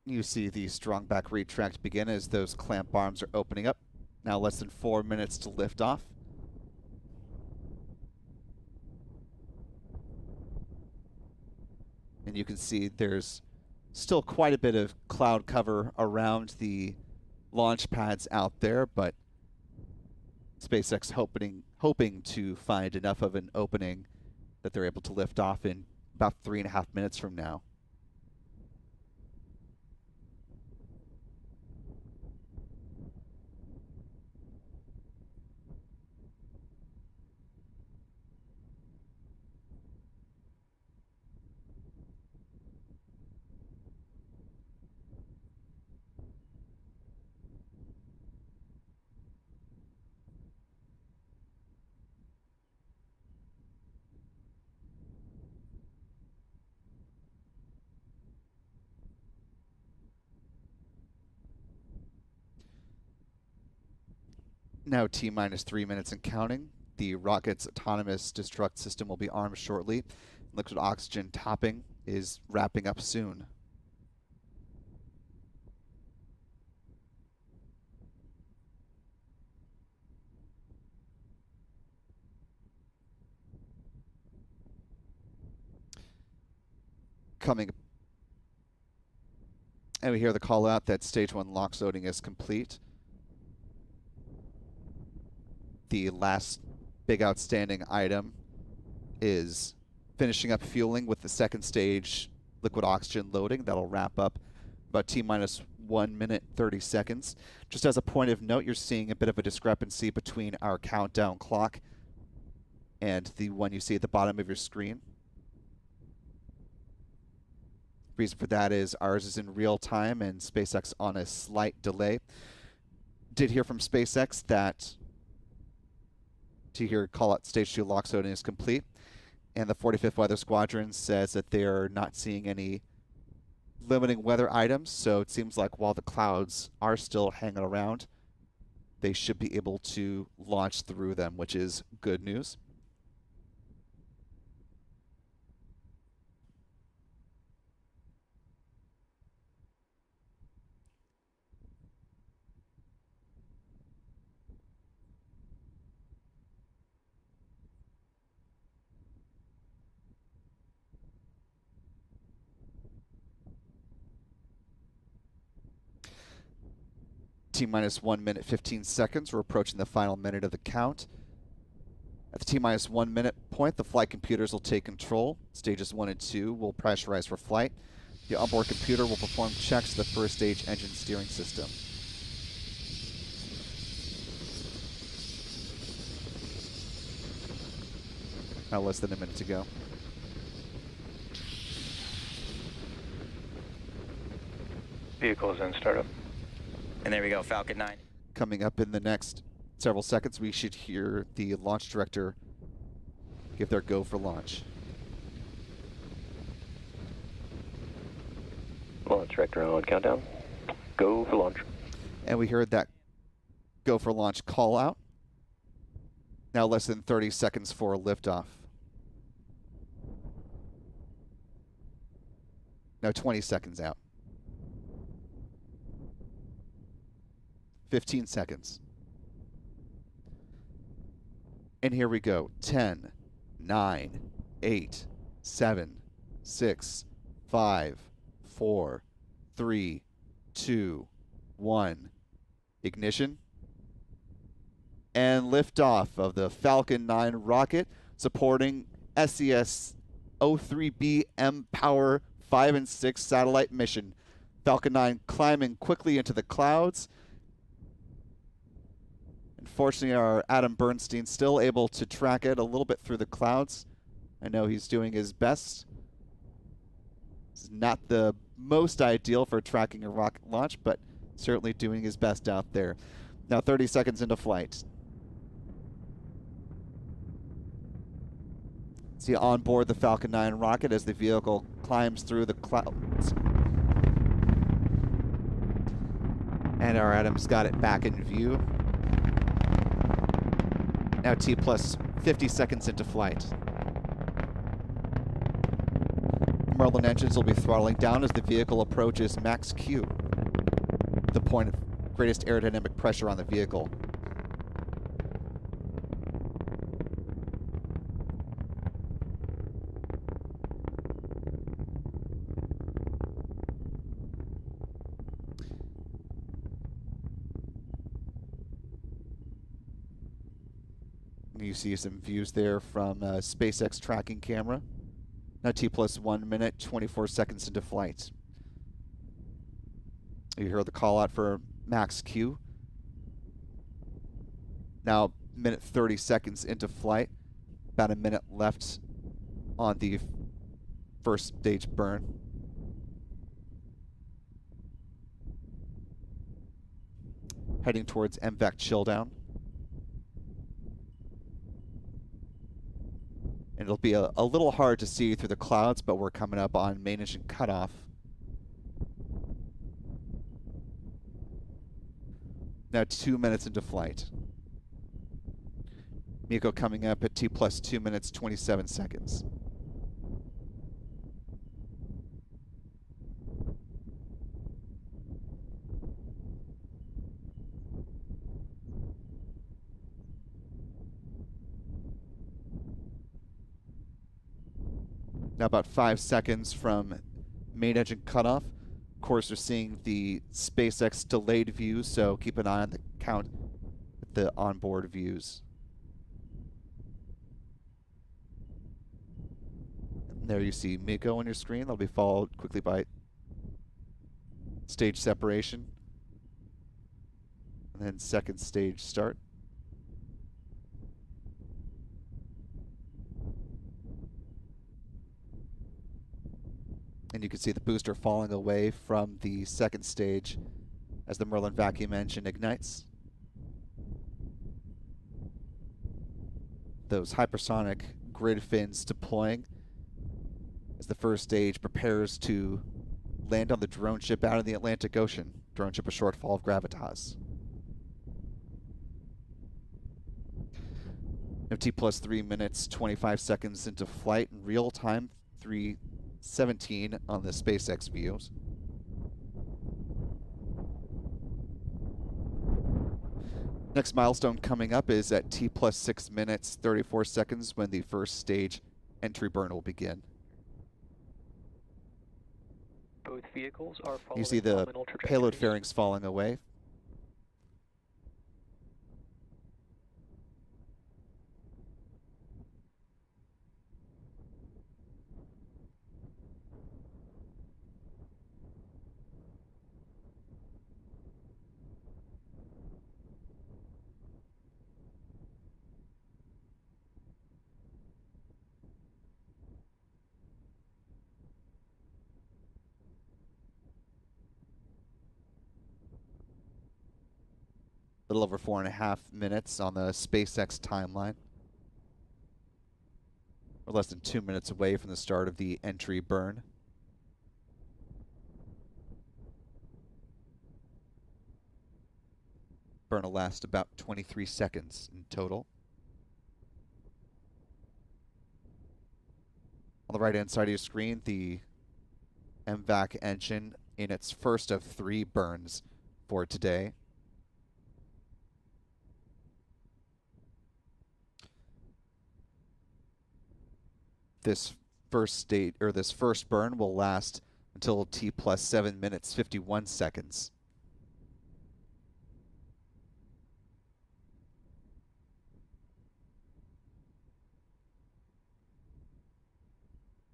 You see the strong back retract begin as those clamp arms are opening up. Now less than 4 minutes to lift off. And you can see there's still quite a bit of cloud cover around the launch pads out there, but SpaceX hoping to find enough of an opening that they're able to lift off in about 3.5 minutes from now. Now T-minus 3 minutes and counting. The rocket's autonomous destruct system will be armed shortly. Liquid oxygen topping is wrapping up soon. Coming, and we hear the call out that stage 1 LOX loading is complete. The last big outstanding item is finishing up fueling with the second stage liquid oxygen loading. That'll wrap up about T-minus 1 minute 30 seconds. Just as a point of note, you're seeing a bit of a discrepancy between our countdown clock and the one you see at the bottom of your screen. Reason for that is ours is in real time and SpaceX on a slight delay. Did hear from SpaceX that to hear call out stage 2 LOX loading is complete, and the 45th Weather Squadron says that they're not seeing any limiting weather items, so it seems like while the clouds are still hanging around, they should be able to launch through them, which is good news. T-minus 1 minute 15 seconds. We're approaching the final minute of the count. At the T-minus 1 minute point, the flight computers will take control. Stages 1 and 2 will pressurize for flight. The onboard computer will perform checks to the first stage engine steering system. Now less than a minute to go. Vehicles in startup. And there we go, Falcon 9. Coming up in the next several seconds, we should hear the launch director give their go for launch. Launch director on countdown. Go for launch. And we heard that go for launch call out. Now less than 30 seconds for liftoff. Now 20 seconds out. 15 seconds. And here we go. 10, 9, 8, 7, 6, 5, 4, 3, 2, 1. Ignition. And liftoff of the Falcon 9 rocket supporting SES 03B M-Power 5 and 6 satellite mission. Falcon 9 climbing quickly into the clouds. Unfortunately, our Adam Bernstein still able to track it a little bit through the clouds. I know he's doing his best. It's not the most ideal for tracking a rocket launch, but certainly doing his best out there. Now 30 seconds into flight. See on board the Falcon 9 rocket as the vehicle climbs through the clouds. And our Adam's got it back in view. Now T plus 50 seconds into flight. Merlin engines will be throttling down as the vehicle approaches max Q, the point of greatest aerodynamic pressure on the vehicle. You see some views there from a SpaceX tracking camera. Now T plus 1 minute, 24 seconds into flight. You hear the call out for max Q. Now minute 30 seconds into flight. About a minute left on the first stage burn. Heading towards MVAC chill down. And it'll be a little hard to see through the clouds, but we're coming up on main engine cutoff. Now 2 minutes into flight. MECO coming up at T plus 2 minutes, 27 seconds. Now about 5 seconds from main engine cutoff. Of course, we're seeing the SpaceX delayed view, so keep an eye on the count at the onboard views. And there you see MECO on your screen. That'll be followed quickly by stage separation. And then second stage start. And you can see the booster falling away from the second stage as the Merlin vacuum engine ignites. Those hypersonic grid fins deploying as the first stage prepares to land on the drone ship out in the Atlantic Ocean. Drone ship a short fall of gravitas. Now T plus 3 minutes, 25 seconds into flight in real time, 3:17 on the SpaceX views. Next milestone coming up is at T plus 6 minutes, 34 seconds when the first stage entry burn will begin. Both vehicles are following You see the nominal payload trajectories. fairings falling away. A little over 4.5 minutes on the SpaceX timeline. We're less than 2 minutes away from the start of the entry burn. Burn will last about 23 seconds in total. On the right-hand side of your screen, the MVAC engine in its first of 3 burns for today. This first burn will last until T plus 7 minutes, 51 seconds.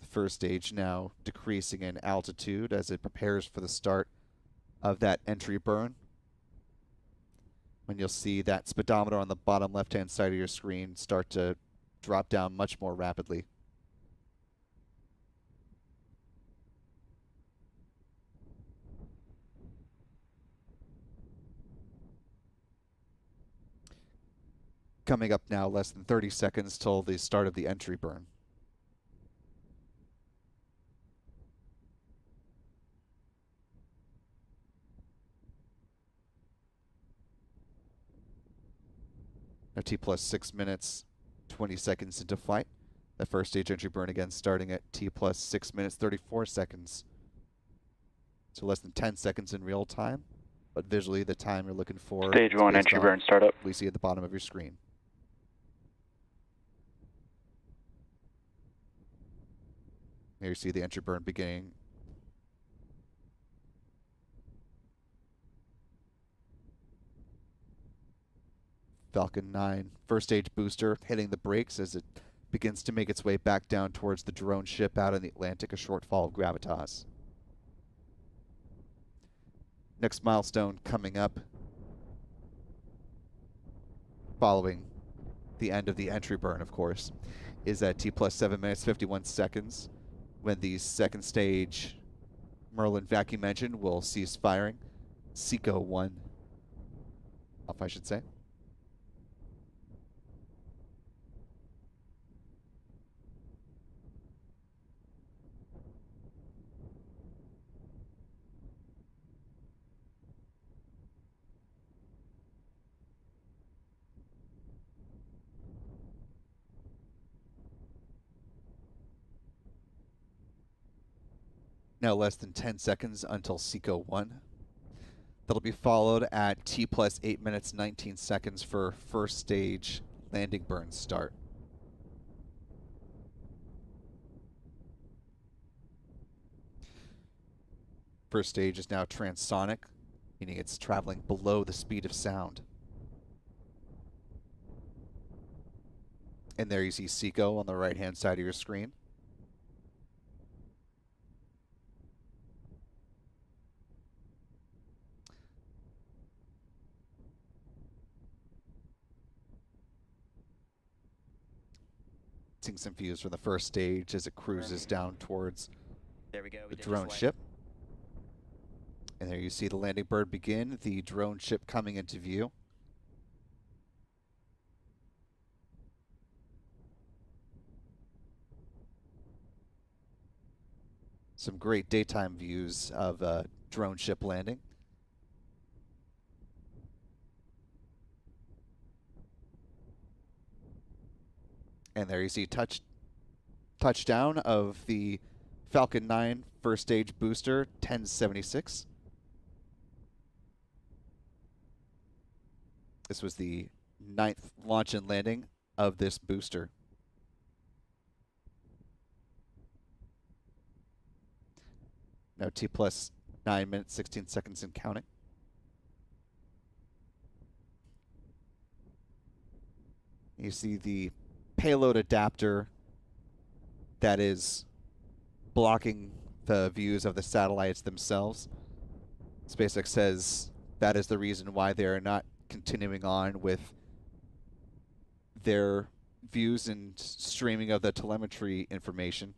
The first stage now decreasing in altitude as it prepares for the start of that entry burn. When you'll see that speedometer on the bottom left-hand side of your screen start to drop down much more rapidly. Coming up now, less than 30 seconds till the start of the entry burn. Now T plus 6 minutes, 20 seconds into flight. The first stage entry burn again starting at T plus 6 minutes 34 seconds. So less than 10 seconds in real time, but visually the time you're looking for. Stage 1 entry burn startup. We see at the bottom of your screen. Here you see the entry burn beginning. Falcon 9 first stage booster hitting the brakes as it begins to make its way back down towards the drone ship out in the Atlantic, a short fall of gravitas. Next milestone coming up following the end of the entry burn, of course, is at T plus 7 minutes 51 seconds when the second stage Merlin vacuum engine will cease firing. SECO 1 off, I should say. Now less than 10 seconds until SECO 1. That'll be followed at T plus 8 minutes 19 seconds for first stage landing burn start. First stage is now transonic, meaning it's traveling below the speed of sound. And there you see SECO on the right-hand side of your screen. Seeing some views from the first stage as it cruises down towards There we go. the drone ship. And there you see the landing bird begin, the drone ship coming into view. Some great daytime views of a drone ship landing. And there you see touchdown of the Falcon 9 first stage booster, 1076. This was the 9th launch and landing of this booster. Now T plus 9 minutes, 16 seconds and counting. You see the payload adapter that is blocking the views of the satellites themselves. SpaceX says that is the reason why they are not continuing on with their views and streaming of the telemetry information.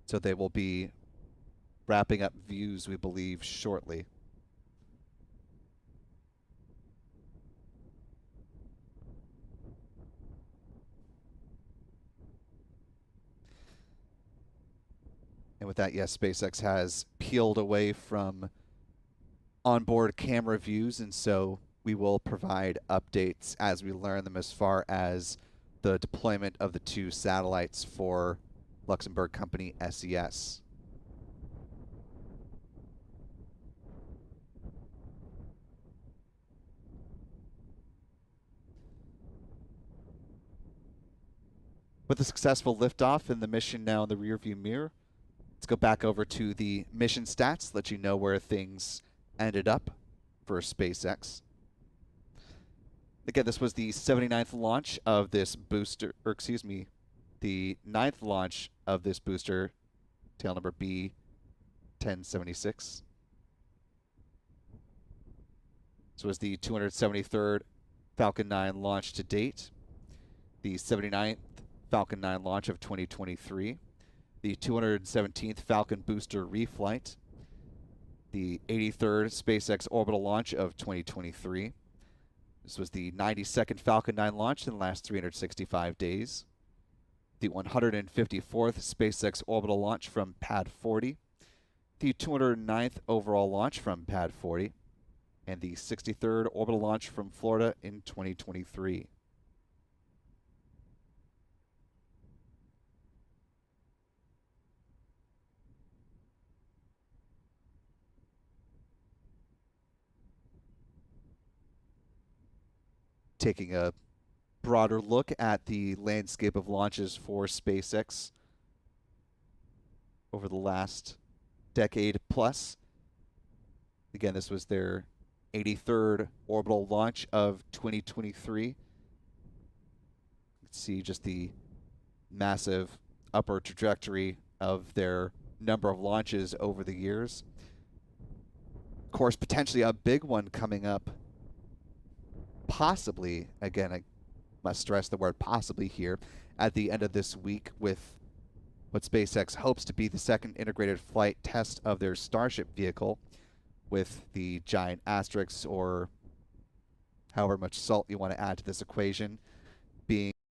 So they will be wrapping up views, we believe, shortly. And with that, yes, SpaceX has peeled away from onboard camera views, and so we will provide updates as we learn them as far as the deployment of the 2 satellites for Luxembourg company SES. With a successful liftoff and the mission now in the rearview mirror, let's go back over to the mission stats, let you know where things ended up for SpaceX. Again, this was the 79th launch of this booster, or excuse me, the 9th launch of this booster, tail number B1076. This was the 273rd Falcon 9 launch to date, the 79th Falcon 9 launch of 2023, the 217th Falcon booster reflight, the 83rd SpaceX orbital launch of 2023. This was the 92nd Falcon 9 launch in the last 365 days. The 154th SpaceX orbital launch from Pad 40, the 209th overall launch from Pad 40, and the 63rd orbital launch from Florida in 2023. taking a broader look at the landscape of launches for SpaceX over the last decade plus. Again, this was their 83rd orbital launch of 2023. You can see just the massive upward trajectory of their number of launches over the years. Of course, potentially a big one coming up, possibly, again, I must stress the word possibly here, at the end of this week with what SpaceX hopes to be the second integrated flight test of their Starship vehicle, with the giant asterisks, or however much salt you want to add to this equation,